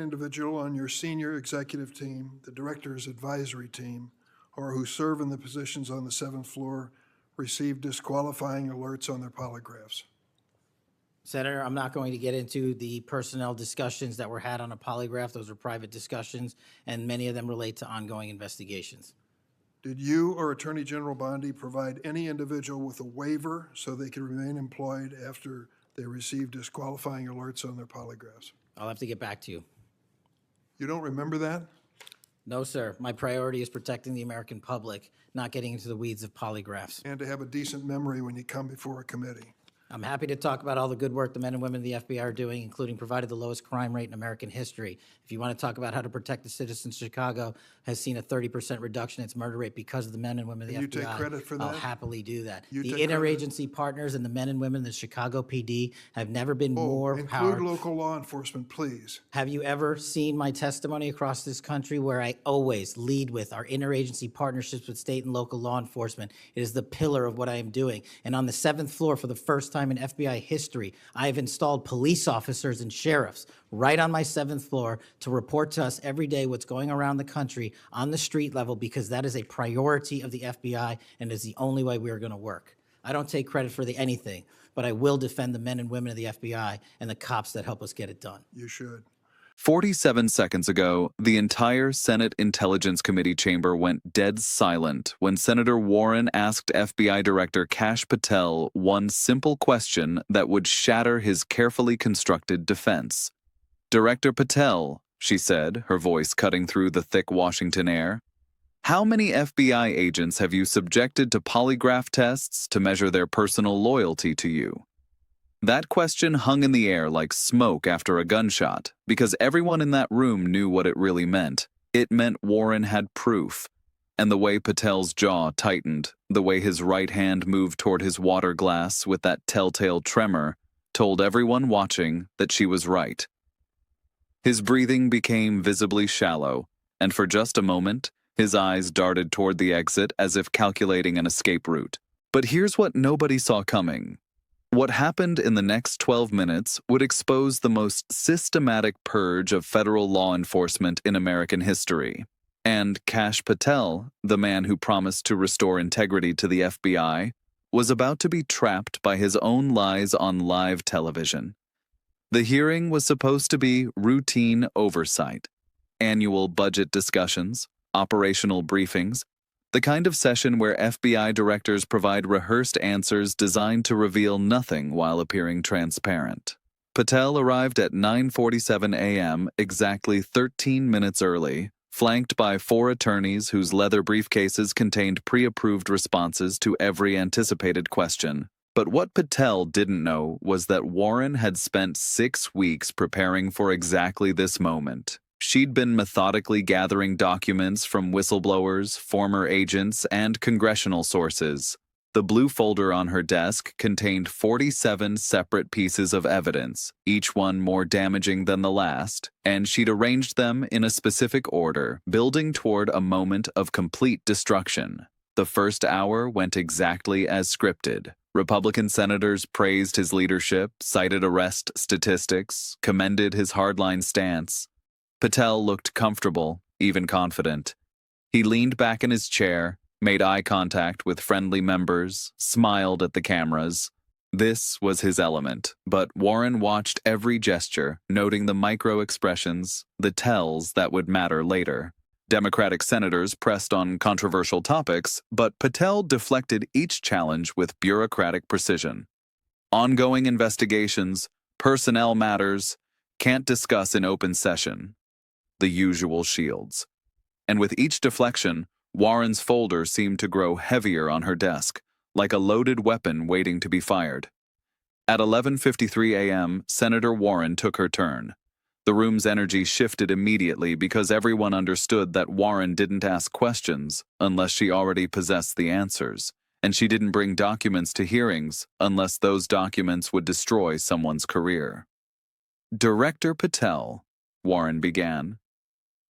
Individual on your senior executive team, the director's advisory team, or who serve in the positions on the 7th floor receive disqualifying alerts on their polygraphs? Senator, I'm not going to get into the personnel discussions that were had on a polygraph. Those are private discussions, and many of them relate to ongoing investigations. Did you or Attorney General Bondi provide any individual with a waiver so they could remain employed after they received disqualifying alerts on their polygraphs? I'll have to get back to you. You don't remember that? No, sir. My priority is protecting the American public, not getting into the weeds of polygraphs. And to have a decent memory when you come before a committee. I'm happy to talk about all the good work the men and women of the FBI are doing, including provided the lowest crime rate in American history. If you want to talk about how to protect the citizens, Chicago has seen a 30% reduction in its murder rate because of the men and women of the FBI. You take credit for that? I'll happily do that. You The take credit? interagency partners and the men and women of the Chicago PD have never been more Include powerful. local law enforcement, please. Have you ever seen my testimony across this country where I always lead with our interagency partnerships with state and local law enforcement? It is the pillar of what I am doing. And on the 7th floor, for the first time in FBI history, I have installed police officers and sheriffs right on my 7th floor to report to us every day what's going around the country on the street level, because that is a priority of the FBI and is the only way we are going to work. I don't take credit for anything, but I will defend the men and women of the FBI and the cops that help us get it done. You should. 47 seconds ago, the entire Senate Intelligence Committee chamber went dead silent when Senator Warren asked FBI Director Kash Patel one simple question that would shatter his carefully constructed defense. "Director Patel," she said, her voice cutting through the thick Washington air, "how many FBI agents have you subjected to polygraph tests to measure their personal loyalty to you?" That question hung in the air like smoke after a gunshot, because everyone in that room knew what it really meant. It meant Warren had proof. And the way Patel's jaw tightened, the way his right hand moved toward his water glass with that telltale tremor, told everyone watching that she was right. His breathing became visibly shallow, and for just a moment, his eyes darted toward the exit as if calculating an escape route. But here's what nobody saw coming. What happened in the next 12 minutes would expose the most systematic purge of federal law enforcement in American history. And Kash Patel, the man who promised to restore integrity to the FBI, was about to be trapped by his own lies on live television. The hearing was supposed to be routine oversight, annual budget discussions, operational briefings, the kind of session where FBI directors provide rehearsed answers designed to reveal nothing while appearing transparent. Patel arrived at 9:47 a.m., exactly 13 minutes early, flanked by 4 attorneys whose leather briefcases contained pre-approved responses to every anticipated question. But what Patel didn't know was that Warren had spent 6 weeks preparing for exactly this moment. She'd been methodically gathering documents from whistleblowers, former agents, and congressional sources. The blue folder on her desk contained 47 separate pieces of evidence, each one more damaging than the last, and she'd arranged them in a specific order, building toward a moment of complete destruction. The first hour went exactly as scripted. Republican senators praised his leadership, cited arrest statistics, commended his hardline stance. Patel looked comfortable, even confident. He leaned back in his chair, made eye contact with friendly members, smiled at the cameras. This was his element, but Warren watched every gesture, noting the micro-expressions, the tells that would matter later. Democratic senators pressed on controversial topics, but Patel deflected each challenge with bureaucratic precision. Ongoing investigations, personnel matters, can't discuss in open session. The usual shields. And with each deflection, Warren's folder seemed to grow heavier on her desk, like a loaded weapon waiting to be fired. At 11:53 a.m., Senator Warren took her turn. The room's energy shifted immediately because everyone understood that Warren didn't ask questions unless she already possessed the answers, and she didn't bring documents to hearings unless those documents would destroy someone's career. "Director Patel," Warren began,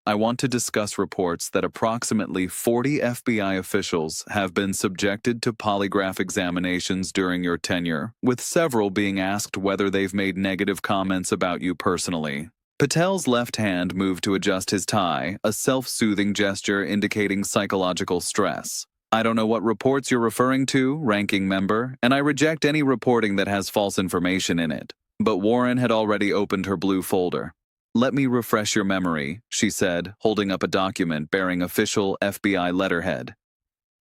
"I want to discuss reports that approximately 40 FBI officials have been subjected to polygraph examinations during your tenure, with several being asked whether they've made negative comments about you personally. Patel's left hand moved to adjust his tie, a self-soothing gesture indicating psychological stress. I don't know what reports you're referring to, ranking member, and I reject any reporting that has false information in it. But Warren had already opened her blue folder. Let me refresh your memory, she said, holding up a document bearing official FBI letterhead.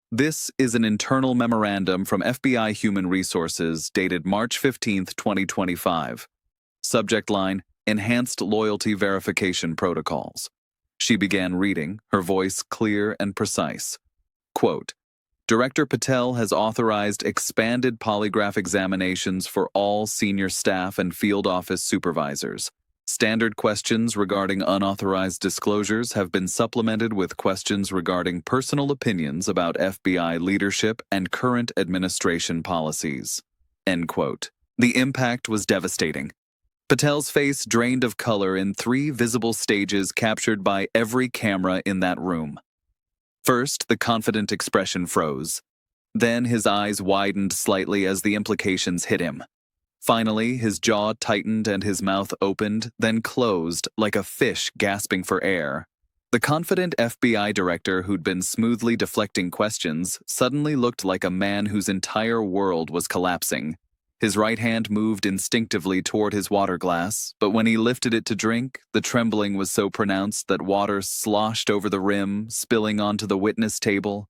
This is an internal memorandum from FBI Human Resources dated March 15, 2025. Subject line, Enhanced Loyalty Verification Protocols. She began reading, her voice clear and precise. Quote, Director Patel has authorized expanded polygraph examinations for all senior staff and field office supervisors. Standard questions regarding unauthorized disclosures have been supplemented with questions regarding personal opinions about FBI leadership and current administration policies. End quote. The impact was devastating. Patel's face drained of color in 3 visible stages captured by every camera in that room. First, the confident expression froze. Then his eyes widened slightly as the implications hit him. Finally, his jaw tightened and his mouth opened, then closed like a fish gasping for air. The confident FBI director who'd been smoothly deflecting questions suddenly looked like a man whose entire world was collapsing. His right hand moved instinctively toward his water glass, but when he lifted it to drink, the trembling was so pronounced that water sloshed over the rim, spilling onto the witness table.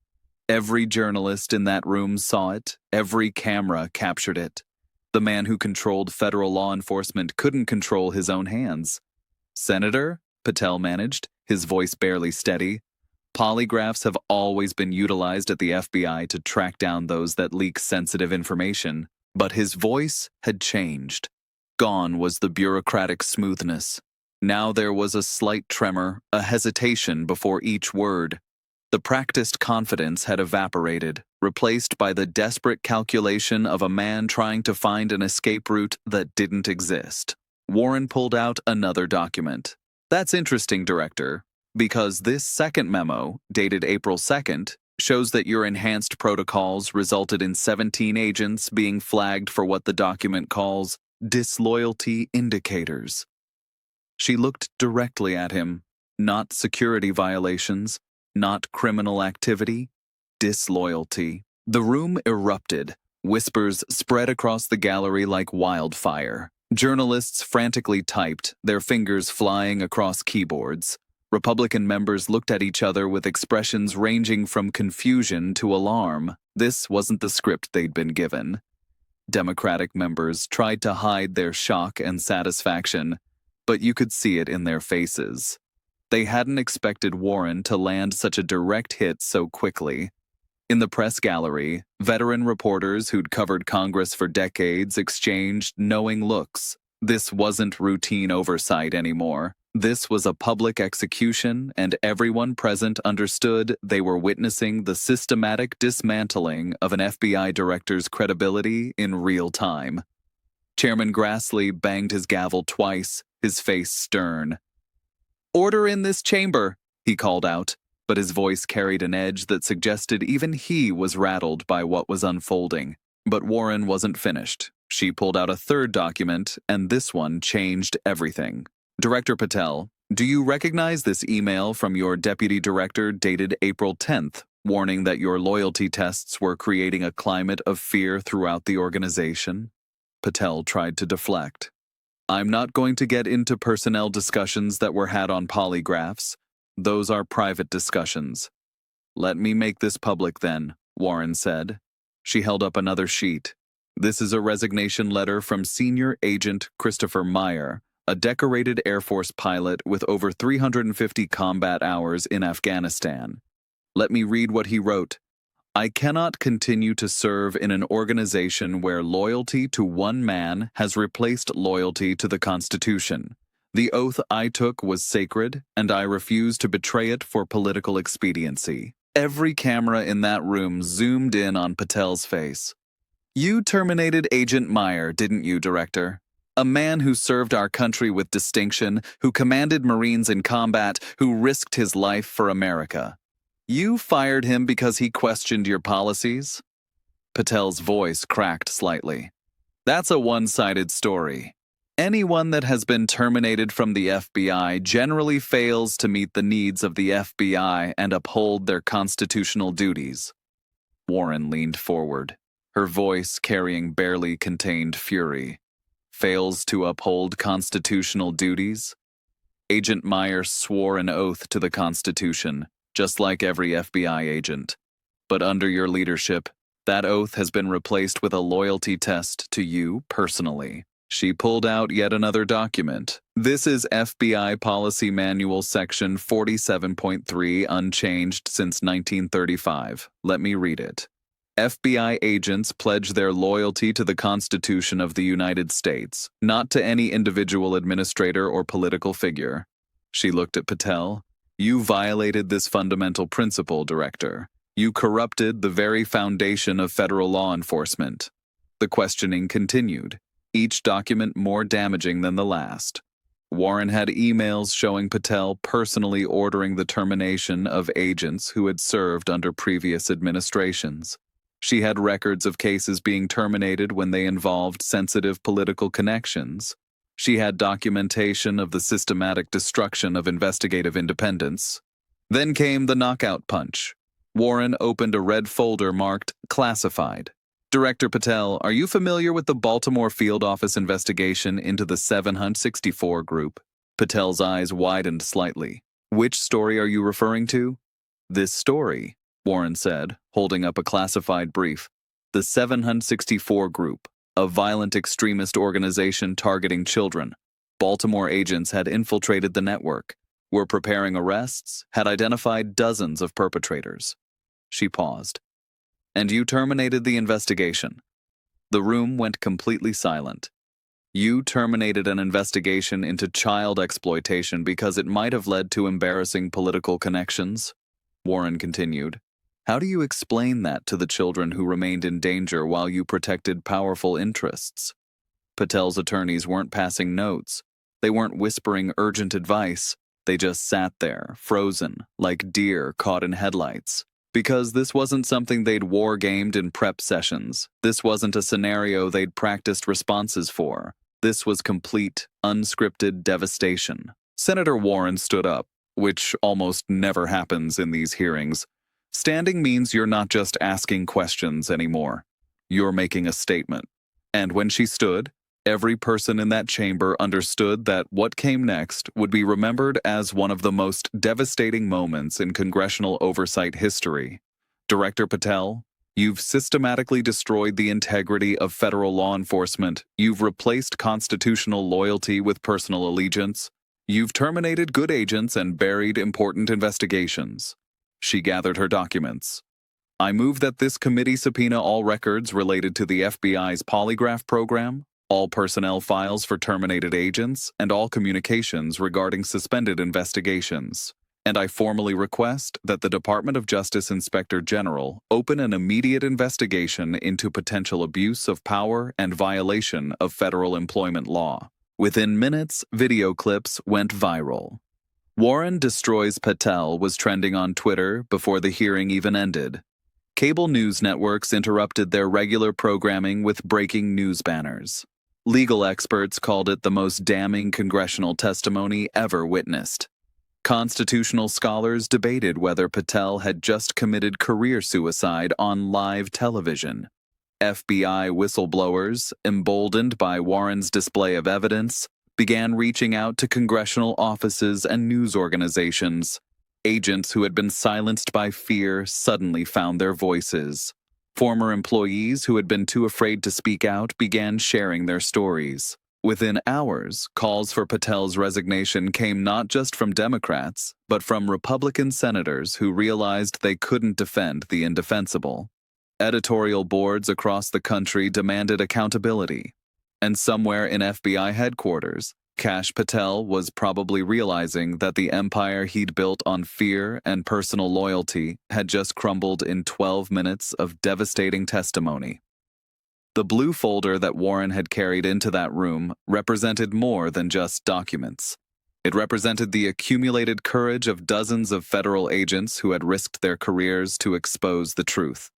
Every journalist in that room saw it. Every camera captured it. The man who controlled federal law enforcement couldn't control his own hands. Senator, Patel managed, his voice barely steady. Polygraphs have always been utilized at the FBI to track down those that leak sensitive information. But his voice had changed. Gone was the bureaucratic smoothness. Now there was a slight tremor, a hesitation before each word. The practiced confidence had evaporated, replaced by the desperate calculation of a man trying to find an escape route that didn't exist. Warren pulled out another document. That's interesting, Director, because this second memo, dated April 2nd, shows that your enhanced protocols resulted in 17 agents being flagged for what the document calls disloyalty indicators. She looked directly at him. Not security violations, not criminal activity, disloyalty. The room erupted. Whispers spread across the gallery like wildfire. Journalists frantically typed, their fingers flying across keyboards. Republican members looked at each other with expressions ranging from confusion to alarm. This wasn't the script they'd been given. Democratic members tried to hide their shock and satisfaction, but you could see it in their faces. They hadn't expected Warren to land such a direct hit so quickly. In the press gallery, veteran reporters who'd covered Congress for decades exchanged knowing looks. This wasn't routine oversight anymore. This was a public execution, and everyone present understood they were witnessing the systematic dismantling of an FBI director's credibility in real time. Chairman Grassley banged his gavel twice, his face stern. "Order in this chamber," he called out, but his voice carried an edge that suggested even he was rattled by what was unfolding. But Warren wasn't finished. She pulled out a third document, and this one changed everything. Director Patel, do you recognize this email from your deputy director dated April 10th, warning that your loyalty tests were creating a climate of fear throughout the organization? Patel tried to deflect. I'm not going to get into personnel discussions that were had on polygraphs. Those are private discussions. Let me make this public then, Warren said. She held up another sheet. This is a resignation letter from Senior Agent Christopher Meyer, a decorated Air Force pilot with over 350 combat hours in Afghanistan. Let me read what he wrote. I cannot continue to serve in an organization where loyalty to one man has replaced loyalty to the Constitution. The oath I took was sacred, and I refuse to betray it for political expediency. Every camera in that room zoomed in on Patel's face. You terminated Agent Meyer, didn't you, Director? A man who served our country with distinction, who commanded Marines in combat, who risked his life for America. You fired him because he questioned your policies? Patel's voice cracked slightly. That's a one-sided story. Anyone that has been terminated from the FBI generally fails to meet the needs of the FBI and uphold their constitutional duties. Warren leaned forward, her voice carrying barely contained fury. Fails to uphold constitutional duties? Agent Meyer swore an oath to the Constitution, just like every FBI agent. But under your leadership, that oath has been replaced with a loyalty test to you personally. She pulled out yet another document. This is FBI Policy Manual Section 47.3, unchanged since 1935. Let me read it. FBI agents pledge their loyalty to the Constitution of the United States, not to any individual administrator or political figure. She looked at Patel. You violated this fundamental principle, Director. You corrupted the very foundation of federal law enforcement. The questioning continued, each document more damaging than the last. Warren had emails showing Patel personally ordering the termination of agents who had served under previous administrations. She had records of cases being terminated when they involved sensitive political connections. She had documentation of the systematic destruction of investigative independence. Then came the knockout punch. Warren opened a red folder marked Classified. Director Patel, are you familiar with the Baltimore Field Office investigation into the 764 group? Patel's eyes widened slightly. Which story are you referring to? This story, Warren said, holding up a classified brief. The 764 group, a violent extremist organization targeting children. Baltimore agents had infiltrated the network, were preparing arrests, had identified dozens of perpetrators. She paused. And you terminated the investigation. The room went completely silent. You terminated an investigation into child exploitation because it might have led to embarrassing political connections? Warren continued. How do you explain that to the children who remained in danger while you protected powerful interests? Patel's attorneys weren't passing notes. They weren't whispering urgent advice. They just sat there, frozen, like deer caught in headlights. Because this wasn't something they'd war-gamed in prep sessions. This wasn't a scenario they'd practiced responses for. This was complete, unscripted devastation. Senator Warren stood up, which almost never happens in these hearings. Standing means you're not just asking questions anymore. You're making a statement. And when she stood, every person in that chamber understood that what came next would be remembered as one of the most devastating moments in congressional oversight history. Director Patel, you've systematically destroyed the integrity of federal law enforcement. You've replaced constitutional loyalty with personal allegiance. You've terminated good agents and buried important investigations. She gathered her documents. I move that this committee subpoena all records related to the FBI's polygraph program, all personnel files for terminated agents, and all communications regarding suspended investigations. And I formally request that the Department of Justice Inspector General open an immediate investigation into potential abuse of power and violation of federal employment law. Within minutes, video clips went viral. Warren Destroys Patel was trending on Twitter before the hearing even ended. Cable news networks interrupted their regular programming with breaking news banners. Legal experts called it the most damning congressional testimony ever witnessed. Constitutional scholars debated whether Patel had just committed career suicide on live television. FBI whistleblowers, emboldened by Warren's display of evidence, began reaching out to congressional offices and news organizations. Agents who had been silenced by fear suddenly found their voices. Former employees who had been too afraid to speak out began sharing their stories. Within hours, calls for Patel's resignation came not just from Democrats, but from Republican senators who realized they couldn't defend the indefensible. Editorial boards across the country demanded accountability. And somewhere in FBI headquarters, Kash Patel was probably realizing that the empire he'd built on fear and personal loyalty had just crumbled in 12 minutes of devastating testimony. The blue folder that Warren had carried into that room represented more than just documents. It represented the accumulated courage of dozens of federal agents who had risked their careers to expose the truth.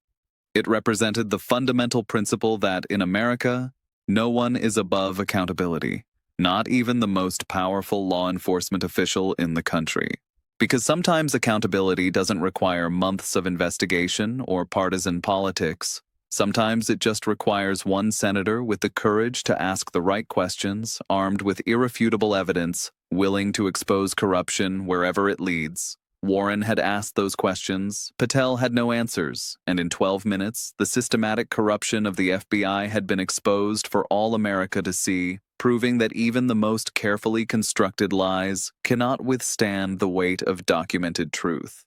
It represented the fundamental principle that in America, no one is above accountability. Not even the most powerful law enforcement official in the country. Because sometimes accountability doesn't require months of investigation or partisan politics. Sometimes it just requires one senator with the courage to ask the right questions, armed with irrefutable evidence, willing to expose corruption wherever it leads. Warren had asked those questions, Patel had no answers, and in 12 minutes, the systematic corruption of the FBI had been exposed for all America to see, proving that even the most carefully constructed lies cannot withstand the weight of documented truth.